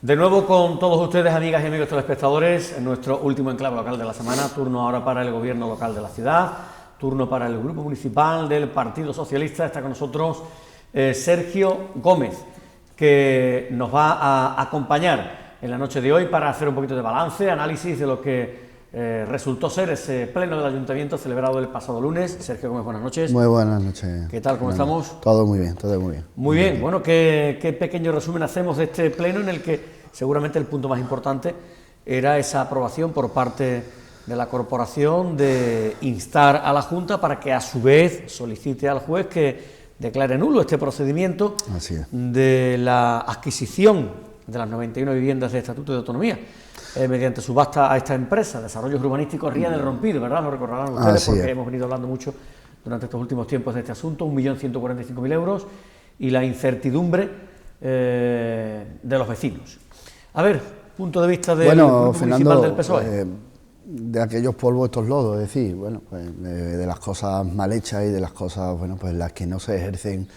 De nuevo con todos ustedes, amigas y amigos telespectadores, en nuestro último enclave local de la semana, turno ahora para el gobierno local de la ciudad, turno para el grupo municipal del Partido Socialista. Está con nosotros Sergio Gómez, que nos va a acompañar en la noche de hoy para hacer un poquito de balance, análisis de lo que resultó ser ese pleno del Ayuntamiento celebrado el pasado lunes. Sergio Gómez, buenas noches. Muy buenas noches. ¿Qué tal? ¿Cómo estamos? Todo muy bien, todo muy bien. Muy bien, bueno, ¿qué pequeño resumen hacemos de este pleno en el que seguramente el punto más importante era esa aprobación por parte de la corporación de instar a la Junta para que a su vez solicite al juez que declare nulo este procedimiento de la adquisición de las 91 viviendas de Estatuto de Autonomía mediante subasta a esta empresa, Desarrollos Urbanísticos Ría del Rompido, ¿verdad? Lo recordarán ustedes porque hemos venido hablando mucho durante estos últimos tiempos de este asunto, 1.145.000 euros y la incertidumbre de los vecinos. A ver, punto de vista del grupo municipal del PSOE. De aquellos polvos estos lodos, es decir, bueno, pues, de las cosas mal hechas y de las cosas, bueno, pues las que no se ejercen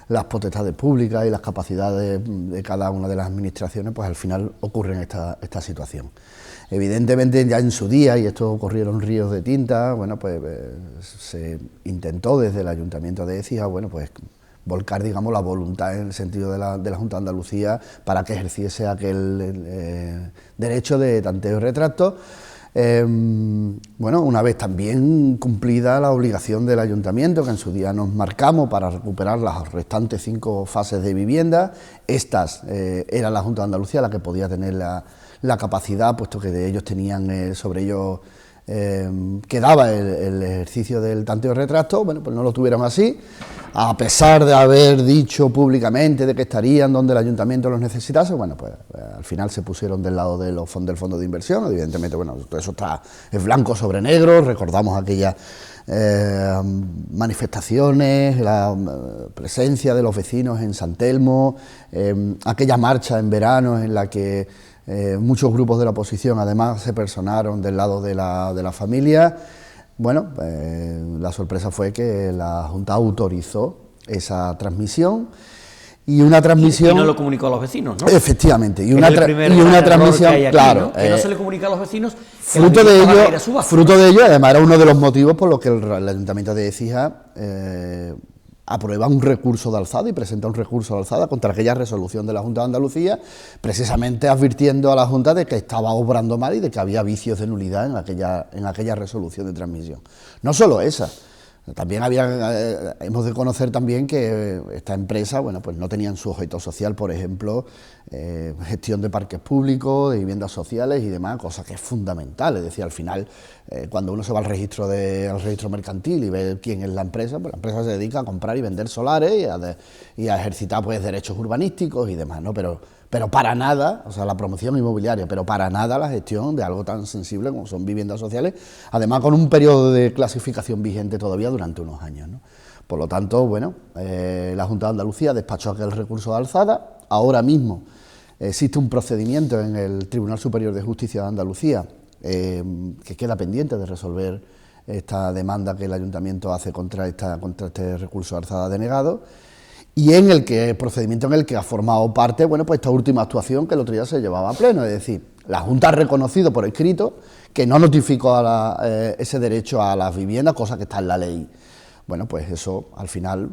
las potestades públicas y las capacidades de cada una de las administraciones, pues al final ocurre esta situación. Evidentemente ya en su día, y esto ocurrieron ríos de tinta, bueno, pues se intentó desde el Ayuntamiento de Écija, bueno, pues volcar, digamos, la voluntad en el sentido de la Junta de Andalucía para que ejerciese aquel derecho de tanteo y retracto. Bueno, una vez también cumplida la obligación del Ayuntamiento, que en su día nos marcamos para recuperar las restantes 5 fases de vivienda, estas era la Junta de Andalucía la que podía tener la capacidad, puesto que de ellos tenían sobre ellos quedaba el ejercicio del tanteo y retracto. Bueno, pues no lo tuvieron así, a pesar de haber dicho públicamente de que estarían donde el Ayuntamiento los necesitase. Bueno, pues al final se pusieron del lado de del fondo de inversión. Evidentemente, bueno, todo eso es blanco sobre negro. Recordamos aquellas manifestaciones, la presencia de los vecinos en San Telmo, aquella marcha en verano en la que muchos grupos de la oposición además se personaron del lado de la familia. Bueno, la sorpresa fue que la Junta autorizó esa transmisión y una transmisión... Y no lo comunicó a los vecinos, ¿no? Efectivamente, y una transmisión, aquí, claro... ¿no? Que no se le comunica a los vecinos... Fruto de ello, además era uno de los motivos por los que el Ayuntamiento de Écija aprueba un recurso de alzada y presenta un recurso de alzada contra aquella resolución de la Junta de Andalucía, precisamente advirtiendo a la Junta de que estaba obrando mal y de que había vicios de nulidad en aquella resolución de transmisión. No solo esa, también hemos de conocer también que esta empresa, bueno, pues no tenía en su objeto social, por ejemplo, gestión de parques públicos, de viviendas sociales y demás, cosa que es fundamental. Es decir, al final, cuando uno se va al registro mercantil y ve quién es la empresa, pues la empresa se dedica a comprar y vender solares y a ejercitar pues derechos urbanísticos y demás, ¿no? Pero para nada, o sea, la promoción inmobiliaria, pero para nada la gestión de algo tan sensible como son viviendas sociales, además con un periodo de clasificación vigente todavía durante unos años, ¿no? Por lo tanto, bueno, la Junta de Andalucía despachó aquel recurso de alzada. Ahora mismo existe un procedimiento en el Tribunal Superior de Justicia de Andalucía que queda pendiente de resolver esta demanda que el Ayuntamiento hace contra este recurso de alzada denegado, y procedimiento en el que ha formado parte, bueno, pues esta última actuación que el otro día se llevaba a pleno. Es decir, la Junta ha reconocido por escrito que no notificó ese derecho a las viviendas, cosa que está en la ley. Bueno, pues eso al final,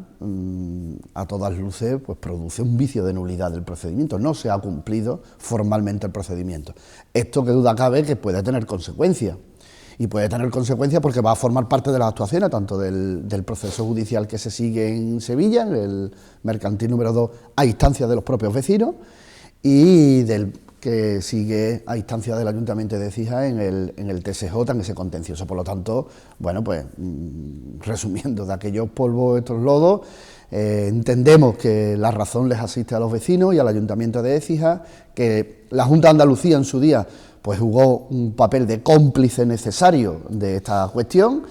a todas luces, pues produce un vicio de nulidad del procedimiento. No se ha cumplido formalmente el procedimiento. Esto, que duda cabe, que puede tener consecuencias. Y puede tener consecuencias porque va a formar parte de las actuaciones, tanto del proceso judicial que se sigue en Sevilla, en el mercantil número 2, a instancias de los propios vecinos, y del que sigue a instancias del Ayuntamiento de Écija en el TSJ, en ese contencioso. Por lo tanto, bueno, pues resumiendo, de aquellos polvos, estos lodos, entendemos que la razón les asiste a los vecinos y al Ayuntamiento de Écija, que la Junta de Andalucía en su día pues jugó un papel de cómplice necesario de esta cuestión,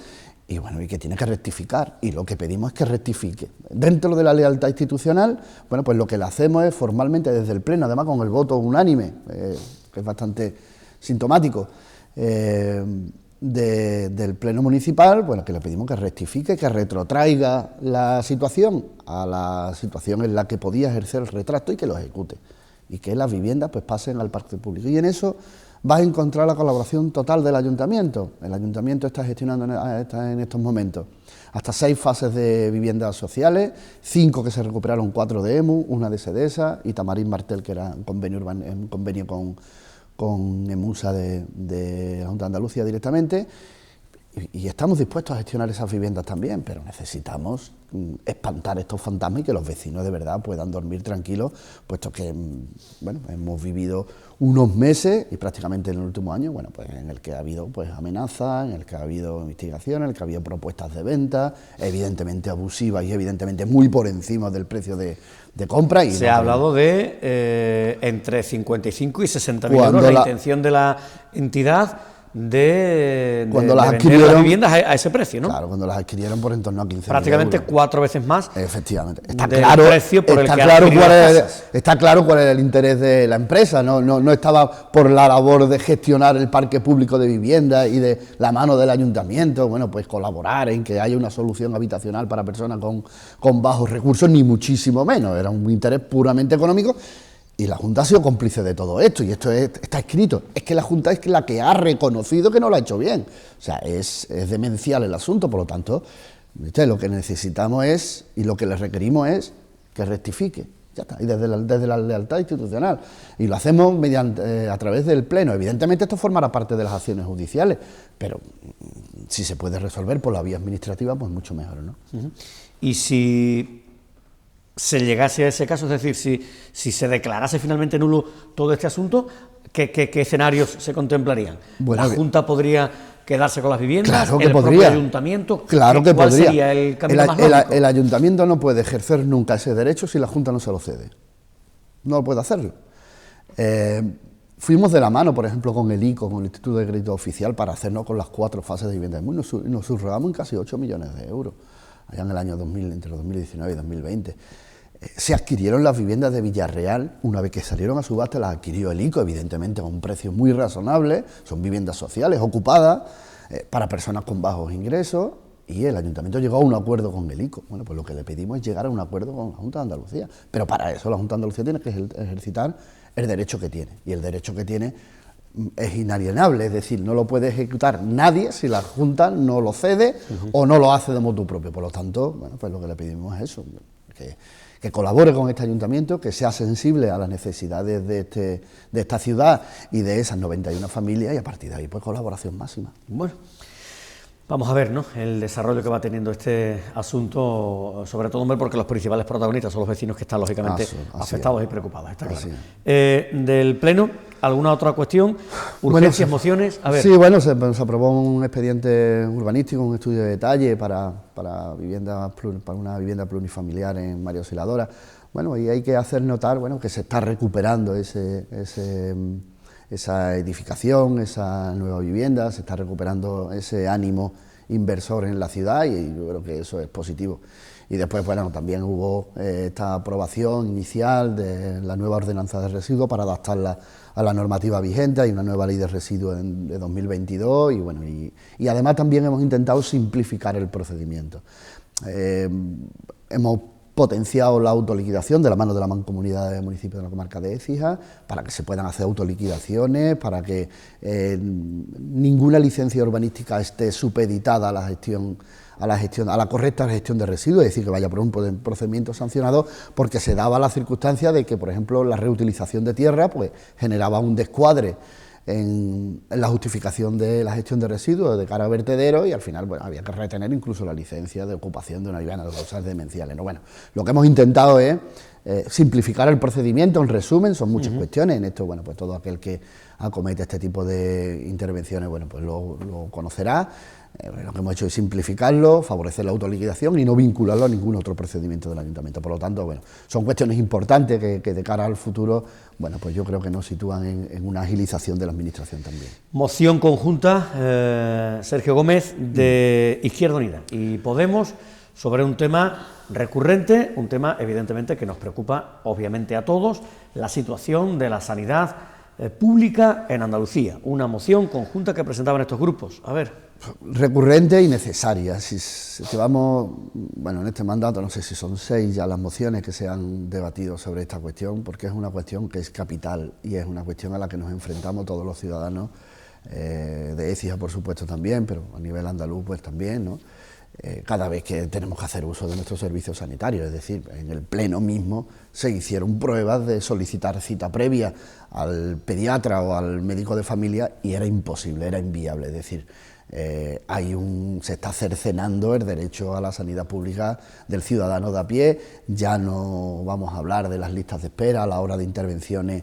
y bueno, y que tiene que rectificar, y lo que pedimos es que rectifique. Dentro de la lealtad institucional, bueno, pues lo que le hacemos es formalmente desde el Pleno, además con el voto unánime, que es bastante sintomático, del Pleno Municipal, bueno, que le pedimos que rectifique, que retrotraiga la situación a la situación en la que podía ejercer el retracto y que lo ejecute. y que las viviendas pues pasen al parque público. Y en eso vas a encontrar la colaboración total del ayuntamiento. El ayuntamiento está gestionando en estos momentos hasta 6 fases de viviendas sociales, 5 que se recuperaron, 4 de EMU, una de SEDESA y Tamarín Martel, que era un convenio con EMUSA de la Junta de Andalucía directamente. Y estamos dispuestos a gestionar esas viviendas también, pero necesitamos espantar estos fantasmas y que los vecinos de verdad puedan dormir tranquilos, puesto que bueno, hemos vivido unos meses y prácticamente en el último año, bueno, pues en el que ha habido pues amenazas, en el que ha habido investigaciones, en el que ha habido propuestas de venta, evidentemente abusivas y evidentemente muy por encima del precio de compra. Y se ha hablado de entre 55 y 60.000 euros la intención de la entidad de vender las viviendas a ese precio, ¿no? Claro, cuando las adquirieron por en torno a 15.000 prácticamente euros. 4 veces más. Efectivamente. Está claro, precio por está claro cuál es el interés de la empresa, no estaba por la labor de gestionar el parque público de viviendas y de la mano del ayuntamiento, bueno, pues colaborar en que haya una solución habitacional para personas con bajos recursos, ni muchísimo menos, era un interés puramente económico. Y la Junta ha sido cómplice de todo esto, y esto está escrito. Es que la Junta es la que ha reconocido que no lo ha hecho bien. O sea, es demencial el asunto, por lo tanto, ¿viste? Lo que necesitamos es, y lo que le requerimos es, que rectifique. Ya está, y desde la lealtad institucional. Y lo hacemos a través del Pleno. Evidentemente esto formará parte de las acciones judiciales, pero si se puede resolver por la vía administrativa, pues mucho mejor, ¿no? Y si se llegase a ese caso, es decir, si se declarase finalmente nulo todo este asunto, ¿qué escenarios se contemplarían? Bueno, ¿la Junta podría quedarse con las viviendas? Claro que ¿El podría. propio ayuntamiento? Claro que ¿Cuál podría. sería el camino más lógico? El ayuntamiento no puede ejercer nunca ese derecho si la Junta no se lo cede. No puede hacerlo. Fuimos de la mano, por ejemplo, con el ICO, con el Instituto de Crédito Oficial, para hacernos con las 4 fases de vivienda. Nos subrogamos en casi 8 millones de euros, allá en el año 2000, entre 2019 y 2020. Se adquirieron las viviendas de Villarreal, una vez que salieron a subasta las adquirió el ICO, evidentemente a un precio muy razonable, son viviendas sociales ocupadas para personas con bajos ingresos, y el ayuntamiento llegó a un acuerdo con el ICO. Bueno, pues lo que le pedimos es llegar a un acuerdo con la Junta de Andalucía, pero para eso la Junta de Andalucía tiene que ejercitar el derecho que tiene, y el derecho que tiene es inalienable, es decir, no lo puede ejecutar nadie si la Junta no lo cede o no lo hace de motu propio. Por lo tanto, bueno, pues lo que le pedimos es eso, que colabore con este ayuntamiento, que sea sensible a las necesidades de esta ciudad y de esas 91 familias, y a partir de ahí pues colaboración máxima. Bueno, vamos a ver, ¿no?, el desarrollo que va teniendo este asunto, sobre todo, hombre, porque los principales protagonistas son los vecinos que están lógicamente afectados y preocupados, está claro. Del Pleno, ¿alguna otra cuestión? ¿Urgencias, mociones? A ver. Sí, bueno, se aprobó un expediente urbanístico, un estudio de detalle para una vivienda plurifamiliar en María Auxiliadora. Bueno, y hay que hacer notar, bueno, que se está recuperando esa edificación, esa nueva vivienda, se está recuperando ese ánimo inversor en la ciudad, y yo creo que eso es positivo. Y después, bueno, también hubo esta aprobación inicial de la nueva ordenanza de residuos para adaptarla a la normativa vigente. Hay una nueva ley de residuos de 2022 y bueno, y además también hemos intentado simplificar el procedimiento. Hemos potenciado la autoliquidación de la mano de la Mancomunidad de Municipios de la Comarca de Écija, para que se puedan hacer autoliquidaciones, para que ninguna licencia urbanística esté supeditada a la correcta gestión de residuos, es decir, que vaya por un procedimiento sancionado, porque se daba la circunstancia de que, por ejemplo, la reutilización de tierra pues generaba un descuadre en la justificación de la gestión de residuos de cara a vertederos, y al final, bueno, había que retener incluso la licencia de ocupación de una vivienda de causas demenciales, ¿no? Bueno, lo que hemos intentado es simplificar el procedimiento. En resumen, son muchas cuestiones. En esto, bueno, pues todo aquel que acomete este tipo de intervenciones, bueno, pues lo conocerá. Lo que hemos hecho es simplificarlo, favorecer la autoliquidación y no vincularlo a ningún otro procedimiento del ayuntamiento. Por lo tanto, bueno, son cuestiones importantes que de cara al futuro, bueno, pues yo creo que nos sitúan en una agilización de la administración también. Moción conjunta, Sergio Gómez, de Izquierda Unida y Podemos, sobre un tema recurrente, un tema evidentemente que nos preocupa obviamente a todos, la situación de la sanidad pública en Andalucía, una moción conjunta que presentaban estos grupos. A ver. Recurrente y necesaria. Si vamos, bueno, en este mandato no sé si son 6 ya las mociones que se han debatido sobre esta cuestión, porque es una cuestión que es capital y es una cuestión a la que nos enfrentamos todos los ciudadanos, de Écija por supuesto también, pero a nivel andaluz pues también, ¿no? Cada vez que tenemos que hacer uso de nuestros servicios sanitarios, es decir, en el pleno mismo se hicieron pruebas de solicitar cita previa al pediatra o al médico de familia y era imposible, era inviable, es decir, se está cercenando el derecho a la sanidad pública del ciudadano de a pie. Ya no vamos a hablar de las listas de espera a la hora de intervenciones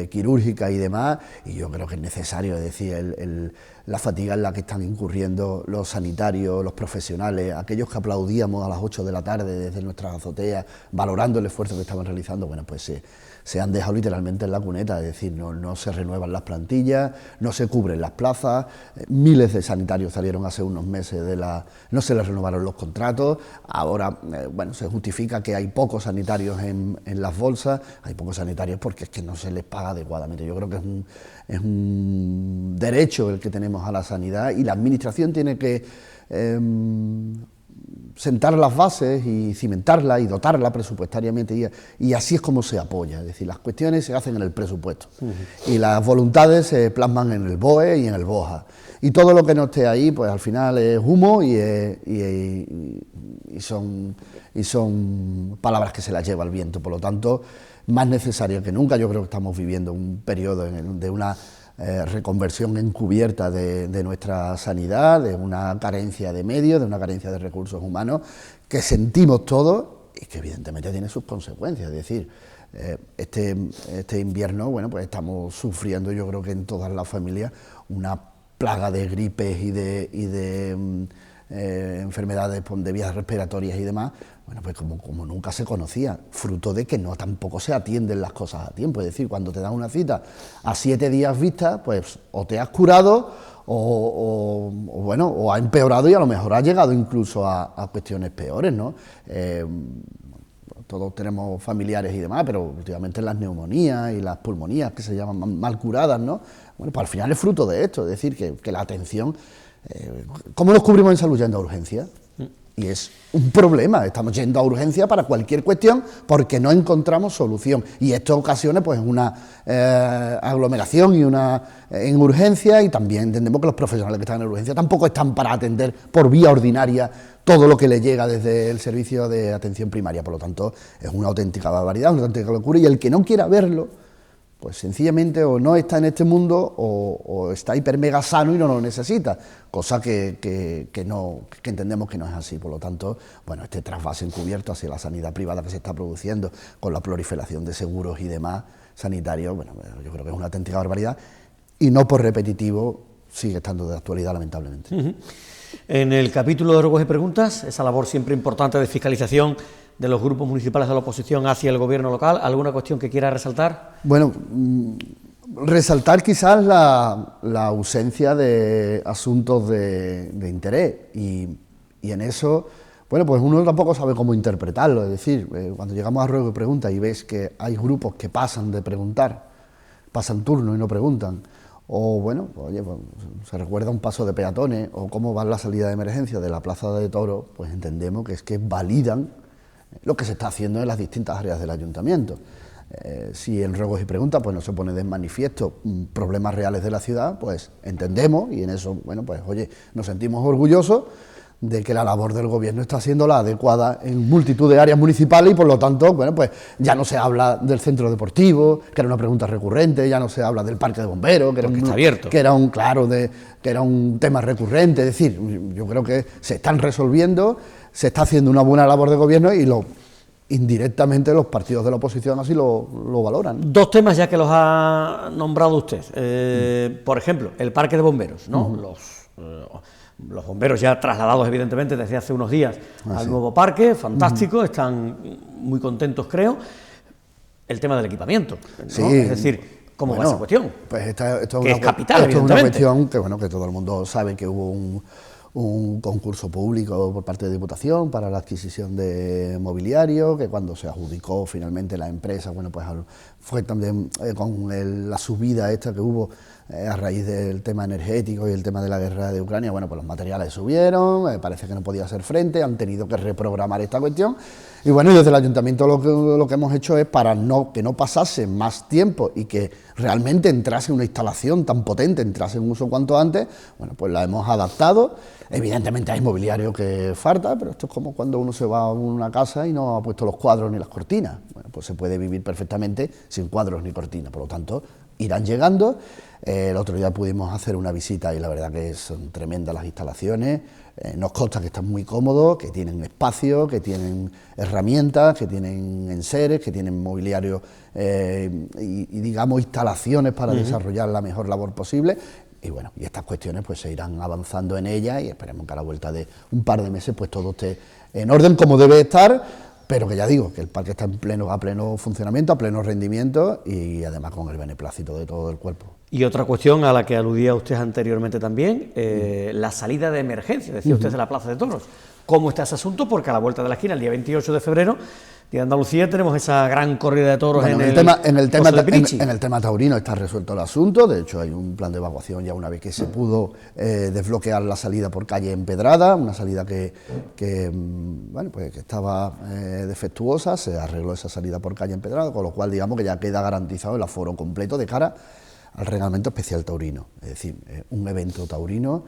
quirúrgicas y demás, y yo creo que es necesario, es decir, la fatiga en la que están incurriendo los sanitarios, los profesionales, aquellos que aplaudíamos a las 8 de la tarde desde nuestras azoteas, valorando el esfuerzo que estaban realizando, bueno, pues se han dejado literalmente en la cuneta, es decir, no se renuevan las plantillas, no se cubren las plazas, miles de sanitarios salieron hace unos meses no se les renovaron los contratos, ahora, bueno, se justifica que hay pocos sanitarios en las bolsas, hay pocos sanitarios porque es que no se les paga adecuadamente. Yo creo que es un derecho el que tenemos a la sanidad y la administración tiene que sentar las bases y cimentarla y dotarla presupuestariamente y así es como se apoya, es decir, las cuestiones se hacen en el presupuesto y las voluntades se plasman en el BOE y en el BOJA y todo lo que no esté ahí pues al final es humo y son palabras que se las lleva el viento, por lo tanto más necesario que nunca. Yo creo que estamos viviendo un periodo de una reconversión encubierta de nuestra sanidad, de una carencia de medios, de una carencia de recursos humanos que sentimos todos y que evidentemente tiene sus consecuencias. Es decir, este invierno, bueno, pues estamos sufriendo, yo creo que en todas las familias, una plaga de gripes y de enfermedades de vías respiratorias y demás, bueno, pues como nunca se conocía, fruto de que tampoco se atienden las cosas a tiempo. Es decir, cuando te dan una cita a 7 días vista, pues o te has curado o ha empeorado y a lo mejor ha llegado incluso a cuestiones peores, ¿no? Todos tenemos familiares y demás, pero últimamente las neumonías y las pulmonías que se llaman mal curadas, ¿no? Bueno, pues al final es fruto de esto, es decir, que la atención... ¿Cómo nos cubrimos en salud? Yendo a urgencia. Y es un problema, estamos yendo a urgencia para cualquier cuestión porque no encontramos solución. Y esto ocasiona pues una aglomeración en urgencia y también entendemos que los profesionales que están en urgencia tampoco están para atender por vía ordinaria todo lo que les llega desde el servicio de atención primaria. Por lo tanto, es una auténtica barbaridad, una auténtica locura y el que no quiera verlo, pues sencillamente o no está en este mundo o está hiper mega sano y no lo necesita, cosa que entendemos que no es así. Por lo tanto, bueno, este trasvase encubierto hacia la sanidad privada que se está produciendo con la proliferación de seguros y demás sanitarios, bueno, yo creo que es una auténtica barbaridad y no por repetitivo sigue estando de actualidad lamentablemente. En el capítulo de ruegos y preguntas, esa labor siempre importante de fiscalización de los grupos municipales de la oposición hacia el gobierno local, ¿alguna cuestión que quiera resaltar? Bueno, resaltar quizás la ausencia de asuntos de interés y en eso, bueno, pues uno tampoco sabe cómo interpretarlo, es decir, cuando llegamos a ruegos y preguntas y ves que hay grupos que pasan de preguntar, pasan turno y no preguntan, o bueno, oye, pues, se recuerda un paso de peatones o cómo va la salida de emergencia de la Plaza de Toros, pues entendemos que es que validan lo que se está haciendo en las distintas áreas del ayuntamiento. Si en ruegos y preguntas pues no se pone de manifiesto problemas reales de la ciudad, pues entendemos y en eso, bueno, pues oye, nos sentimos orgullosos de que la labor del gobierno está siendo la adecuada en multitud de áreas municipales y por lo tanto, bueno, pues ya no se habla del centro deportivo, que era una pregunta recurrente, ya no se habla del parque de bomberos, que está abierto, que era un tema recurrente, es decir, yo creo que se están resolviendo, se está haciendo una buena labor de gobierno y indirectamente los partidos de la oposición así lo valoran. Dos temas ya que los ha nombrado usted, por ejemplo, el parque de bomberos, ¿no? Los bomberos ya trasladados evidentemente desde hace unos días al nuevo parque, fantástico, están muy contentos creo. El tema del equipamiento, ¿no? Sí. Es decir, ¿cómo va esa cuestión? Pues esto es capital, esto es una evidentemente. cuestión que, bueno, que todo el mundo sabe que hubo un concurso público por parte de Diputación para la adquisición de mobiliario, que cuando se adjudicó finalmente la empresa, bueno, pues fue también con la subida esta que hubo a raíz del tema energético y el tema de la guerra de Ucrania, bueno, pues los materiales subieron, parece que no podía hacer frente, han tenido que reprogramar esta cuestión, y bueno, desde el Ayuntamiento lo que hemos hecho es para que no pasase más tiempo y que realmente entrase una instalación tan potente, entrase en uso cuanto antes, bueno, pues la hemos adaptado. Evidentemente hay mobiliario que falta, pero esto es como cuando uno se va a una casa y no ha puesto los cuadros ni las cortinas. Bueno, pues se puede vivir perfectamente sin cuadros ni cortinas, por lo tanto, irán llegando. El otro día pudimos hacer una visita y la verdad que son tremendas las instalaciones. Nos consta que están muy cómodos, que tienen espacio, que tienen herramientas, que tienen enseres, que tienen mobiliario y digamos instalaciones para desarrollar la mejor labor posible. Y bueno, y estas cuestiones pues se irán avanzando en ellas y esperemos que a la vuelta de un par de meses pues todo esté en orden como debe estar, pero que ya digo, que el parque está a pleno funcionamiento, a pleno rendimiento y además con el beneplácito de todo el cuerpo. Y otra cuestión a la que aludía usted anteriormente también, la salida de emergencia, decía usted, de la Plaza de Toros. ¿Cómo está ese asunto? Porque a la vuelta de la esquina, el día 28 de febrero, Día de Andalucía, tenemos esa gran corrida de toros en el tema taurino está resuelto el asunto. De hecho hay un plan de evacuación ya una vez que se pudo desbloquear la salida por calle empedrada, una salida que estaba defectuosa, se arregló esa salida por calle empedrada, con lo cual digamos que ya queda garantizado el aforo completo de cara al Reglamento Especial Taurino. Es decir, un evento taurino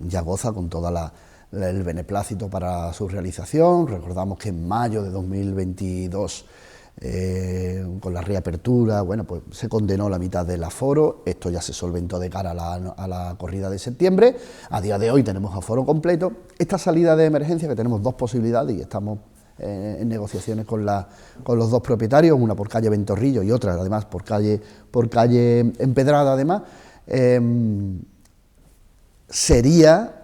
ya goza con toda el beneplácito para su realización. Recordamos que en mayo de 2022, con la reapertura, bueno, pues se condenó la mitad del aforo. Esto ya se solventó de cara a la corrida de septiembre. A día de hoy tenemos aforo completo. Esta salida de emergencia, que tenemos dos posibilidades y estamos en negociaciones con los dos propietarios, una por calle Ventorrillo y otra además por calle Empedrada además, sería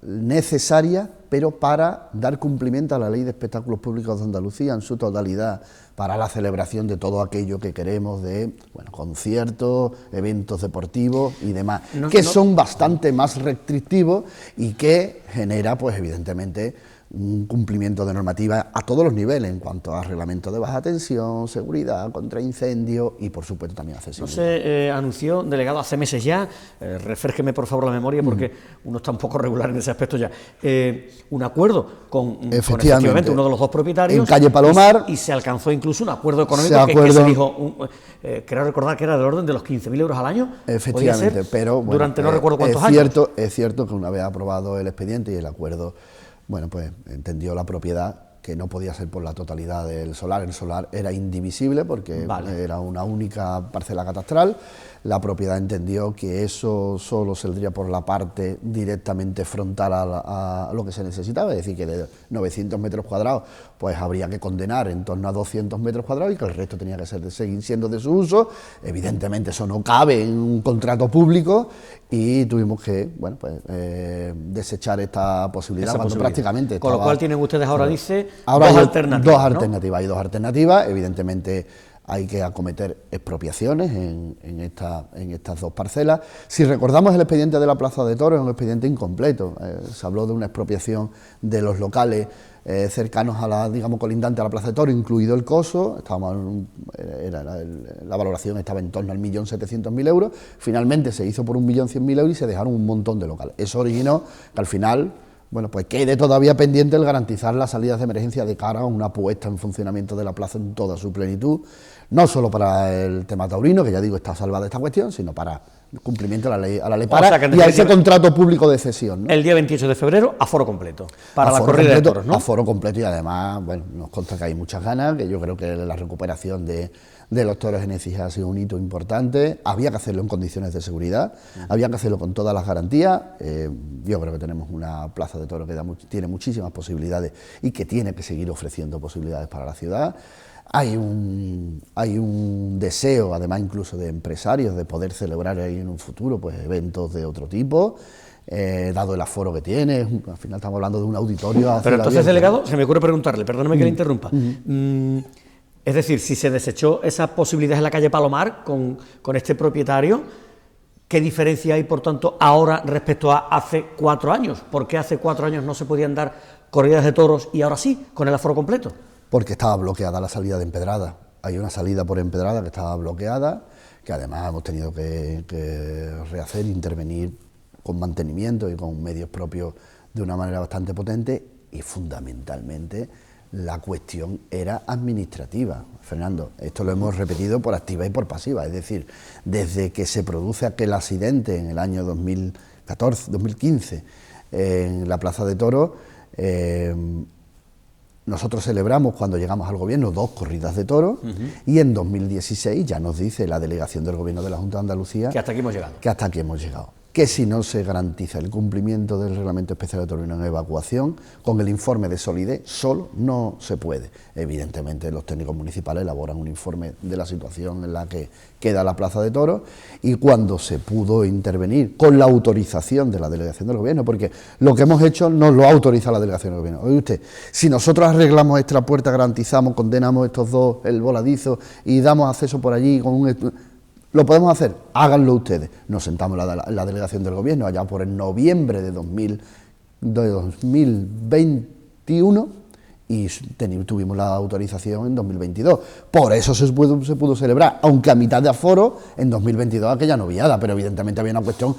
necesaria, pero para dar cumplimiento a la Ley de Espectáculos Públicos de Andalucía en su totalidad, para la celebración de todo aquello que queremos de conciertos, eventos deportivos y demás, son bastante más restrictivos y que genera, pues evidentemente, un cumplimiento de normativa a todos los niveles, en cuanto a reglamento de baja tensión, seguridad, contra incendios y, por supuesto, también accesibilidad. No se anunció, delegado, hace meses ya, refrésqueme por favor la memoria porque uno está un poco regular en ese aspecto ya, un acuerdo con efectivamente uno de los dos propietarios en calle Palomar, y se alcanzó incluso un acuerdo económico que se dijo, creo recordar que era del orden de los 15.000 euros al año. Efectivamente, pero bueno, durante no recuerdo cuántos años. Es cierto que una vez aprobado el expediente y el acuerdo, bueno, pues entendió la propiedad que no podía ser por la totalidad del solar. El solar era indivisible porque era una única parcela catastral. La propiedad entendió que eso solo saldría por la parte directamente frontal a lo que se necesitaba, es decir, que de 900 metros cuadrados pues habría que condenar en torno a 200 metros cuadrados y que el resto tenía que seguir siendo de su uso. Evidentemente eso no cabe en un contrato público y tuvimos que desechar esta posibilidad prácticamente estaba. Con lo cual tienen ustedes ahora, dice, dos alternativas. Hay dos alternativas, evidentemente hay que acometer expropiaciones en estas dos parcelas. Si recordamos el expediente de la Plaza de Toros, es un expediente incompleto. Se habló de una expropiación de los locales cercanos a colindante a la Plaza de Toros, incluido el coso. La valoración estaba en torno al 1.700.000 euros. Finalmente se hizo por 1.100.000 euros y se dejaron un montón de locales. Eso originó que al final quede todavía pendiente el garantizar las salidas de emergencia de cara a una puesta en funcionamiento de la plaza en toda su plenitud, no solo para el tema taurino, que ya digo está salvada esta cuestión, sino para el cumplimiento a la ley y a ese contrato público de cesión, ¿no? El día 28 de febrero, aforo completo, para la corrida de toros, ¿no? Aforo completo y además, nos consta que hay muchas ganas, que yo creo que la recuperación de los toros en Écija ha sido un hito importante. Había que hacerlo en condiciones de seguridad, había que hacerlo con todas las garantías. Yo creo que tenemos una plaza de toros que tiene muchísimas posibilidades y que tiene que seguir ofreciendo posibilidades para la ciudad. Hay un deseo, además incluso de empresarios, de poder celebrar ahí en un futuro eventos de otro tipo. Dado el aforo que tiene, al final estamos hablando de un auditorio. Pero entonces, delegado, se me ocurre preguntarle, perdóname que le interrumpa. Es decir, si se desechó esa posibilidad en la calle Palomar con este propietario, ¿Qué diferencia hay, por tanto, ahora respecto a hace 4 años? ¿Por qué hace 4 años no se podían dar corridas de toros y ahora sí, con el aforo completo? Porque estaba bloqueada la salida de Empedrada. Hay una salida por Empedrada que estaba bloqueada, que además hemos tenido que rehacer, intervenir con mantenimiento y con medios propios de una manera bastante potente, y fundamentalmente la cuestión era administrativa. Fernando, esto lo hemos repetido por activa y por pasiva, es decir, desde que se produce aquel accidente en el año 2015 en la Plaza de Toros, nosotros celebramos, cuando llegamos al gobierno, 2 corridas de toros, y en 2016 ya nos dice la delegación del gobierno de la Junta de Andalucía que hasta aquí hemos llegado. Que hasta aquí hemos llegado. Que si no se garantiza el cumplimiento del Reglamento Especial de Taurino en evacuación, con el informe de solidez solo no se puede. Evidentemente los técnicos municipales elaboran un informe de la situación en la que queda la Plaza de Toros, y cuando se pudo intervenir con la autorización de la delegación del gobierno, porque lo que hemos hecho no lo autoriza la delegación del gobierno. Oye usted, si nosotros arreglamos esta puerta, garantizamos, condenamos estos 2, el voladizo, y damos acceso por allí con un... ¿Lo podemos hacer? Háganlo ustedes. Nos sentamos la delegación del gobierno allá por el noviembre de 2021 y tuvimos la autorización en 2022. Por eso se pudo celebrar, aunque a mitad de aforo, en 2022 aquella noviada, pero evidentemente había una cuestión,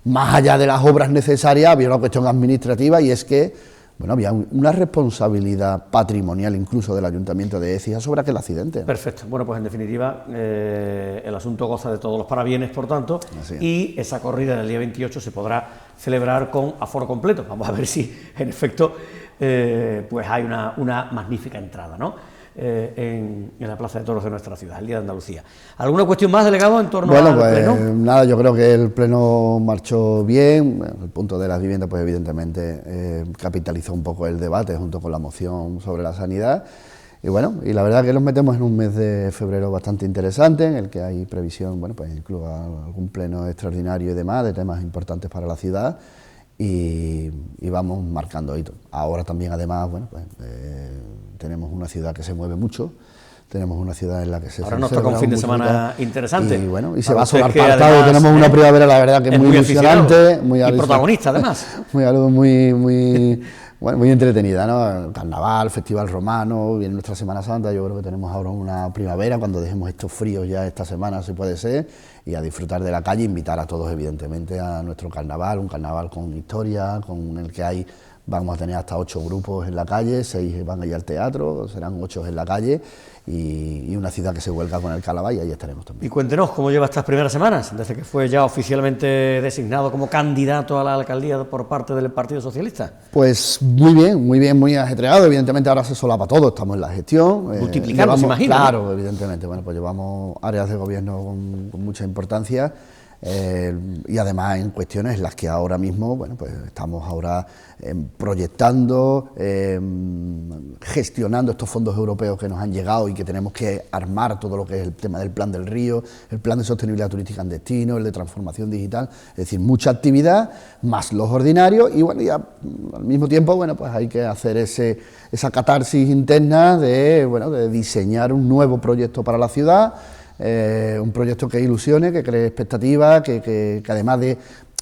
más allá de las obras necesarias, había una cuestión administrativa, y es que había una responsabilidad patrimonial incluso del Ayuntamiento de Écija sobre aquel accidente. Perfecto. Bueno, pues en definitiva, el asunto goza de todos los parabienes, por tanto, y esa corrida del día 28 se podrá celebrar con aforo completo. Vamos a ver si, en efecto, pues hay una magnífica entrada, ¿no?, en la Plaza de Toros de nuestra ciudad, el Día de Andalucía. ¿Alguna cuestión más, delegado, en torno al pleno? Nada, yo creo que el pleno marchó bien. El punto de las viviendas, pues evidentemente capitalizó un poco el debate junto con la moción sobre la sanidad. Y bueno, y la verdad que nos metemos en un mes de febrero bastante interesante, en el que hay previsión, pues incluya algún pleno extraordinario y demás, de temas importantes para la ciudad. Y vamos marcando hitos. Ahora también, además, tenemos una ciudad que se mueve mucho, tenemos una ciudad en la que se... Ahora nos toca un fin de semana interesante. Y se va a sonar partado, tenemos una primavera, la verdad, que es muy ilusionante. Y protagonista, además. muy entretenida, ¿no? Carnaval, Festival Romano, viene nuestra Semana Santa. Yo creo que tenemos ahora una primavera, cuando dejemos estos fríos ya esta semana, si puede ser, y a disfrutar de la calle, invitar a todos, evidentemente, a nuestro carnaval, un carnaval con historia, con el que vamos a tener hasta 8 grupos en la calle, 6 van a ir al teatro, serán 8 en la calle, y una ciudad que se vuelca con el carnaval, y ahí estaremos también. Y cuéntenos, ¿cómo lleva estas primeras semanas, desde que fue ya oficialmente designado como candidato a la alcaldía por parte del Partido Socialista? Pues muy bien, muy ajetreado. Evidentemente ahora se solapa todo, estamos en la gestión. Multiplicando, se imagina. Claro, ¿no? Evidentemente, pues llevamos áreas de gobierno con mucha importancia. Y además en cuestiones en las que ahora mismo, pues estamos ahora proyectando, gestionando estos fondos europeos que nos han llegado y que tenemos que armar todo lo que es el tema del plan del río, el plan de sostenibilidad turística en destino, el de transformación digital, es decir, mucha actividad, más los ordinarios, y ya al mismo tiempo, pues hay que hacer esa catarsis interna de diseñar un nuevo proyecto para la ciudad. Un proyecto que ilusione, que cree expectativas, que además de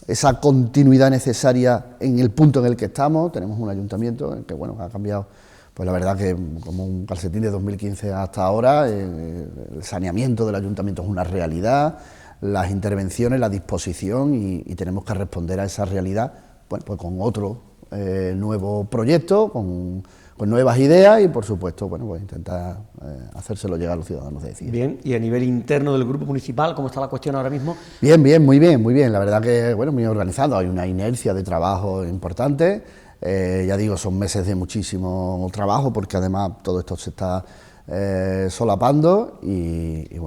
esa continuidad necesaria en el punto en el que estamos, tenemos un ayuntamiento en el que ha cambiado, pues la verdad que como un calcetín de 2015 hasta ahora. El saneamiento del ayuntamiento es una realidad, las intervenciones, la disposición, y tenemos que responder a esa realidad pues con otro nuevo proyecto, con nuevas ideas, y por supuesto, pues intentar hacérselo llegar a los ciudadanos de Écija. Bien, y a nivel interno del grupo municipal, ¿cómo está la cuestión ahora mismo? Bien, muy bien, la verdad que, muy organizado, hay una inercia de trabajo importante, ya digo, son meses de muchísimo trabajo, porque además todo esto se está solapando, y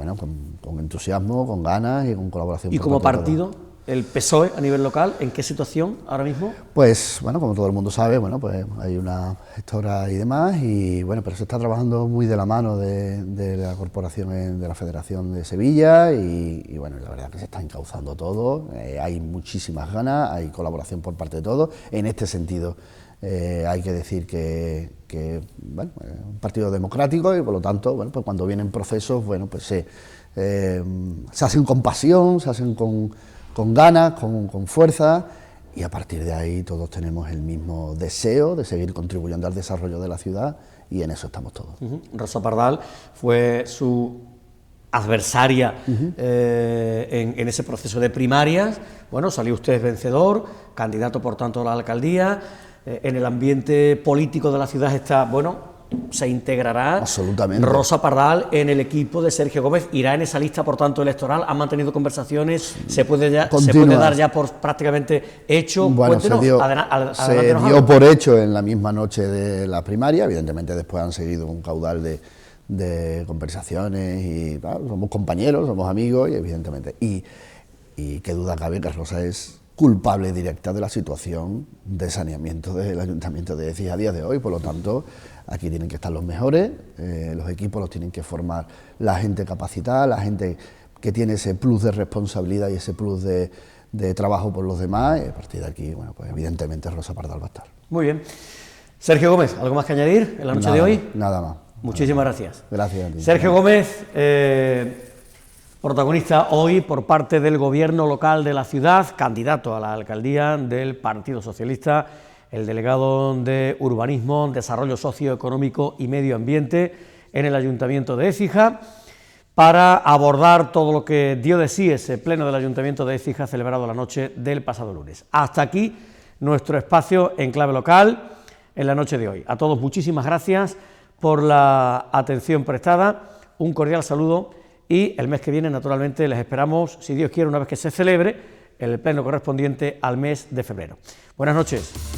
con entusiasmo, con ganas y con colaboración. ¿Y como partido? ¿El PSOE a nivel local, en qué situación ahora mismo? Pues, como todo el mundo sabe, pues hay una gestora y demás, pero se está trabajando muy de la mano de la corporación, de la Federación de Sevilla, y la verdad que se está encauzando todo, hay muchísimas ganas, hay colaboración por parte de todos. En este sentido, hay que decir que un partido democrático, y por lo tanto, pues cuando vienen procesos, pues se hacen con pasión, se hacen con con ganas, con fuerza, y a partir de ahí todos tenemos el mismo deseo de seguir contribuyendo al desarrollo de la ciudad, y en eso estamos todos. Rosa Pardal fue su adversaria en ese proceso de primarias. Bueno, salió usted vencedor, candidato por tanto a la alcaldía. En el ambiente político de la ciudad está, bueno, se integrará absolutamente Rosa Pardal en el equipo de Sergio Gómez, irá en esa lista por tanto electoral. ¿Han mantenido conversaciones? ¿Se puede dar ya por prácticamente hecho? Bueno, se dio por hecho en la misma noche de la primaria. Evidentemente después han seguido un caudal de conversaciones y claro, somos compañeros, somos amigos, y evidentemente y qué duda cabe que Rosa es culpable directa de la situación de saneamiento del Ayuntamiento de Écija a día de hoy. Por lo tanto, aquí tienen que estar los mejores, los equipos los tienen que formar la gente capacitada, la gente que tiene ese plus de responsabilidad y ese plus de trabajo por los demás, y a partir de aquí, bueno, pues evidentemente Rosa Pardal va a estar. Muy bien. Sergio Gómez, ¿algo más que añadir en la noche de hoy? Nada más. Muchísimas gracias. Gracias a ti. Sergio Gómez, protagonista hoy por parte del gobierno local de la ciudad, candidato a la alcaldía del Partido Socialista, el delegado de Urbanismo, Desarrollo Socioeconómico y Medio Ambiente en el Ayuntamiento de Écija, para abordar todo lo que dio de sí ese pleno del Ayuntamiento de Écija celebrado la noche del pasado lunes. Hasta aquí nuestro espacio en clave local en la noche de hoy. A todos muchísimas gracias por la atención prestada, un cordial saludo, y el mes que viene naturalmente les esperamos, si Dios quiere, una vez que se celebre el pleno correspondiente al mes de febrero. Buenas noches.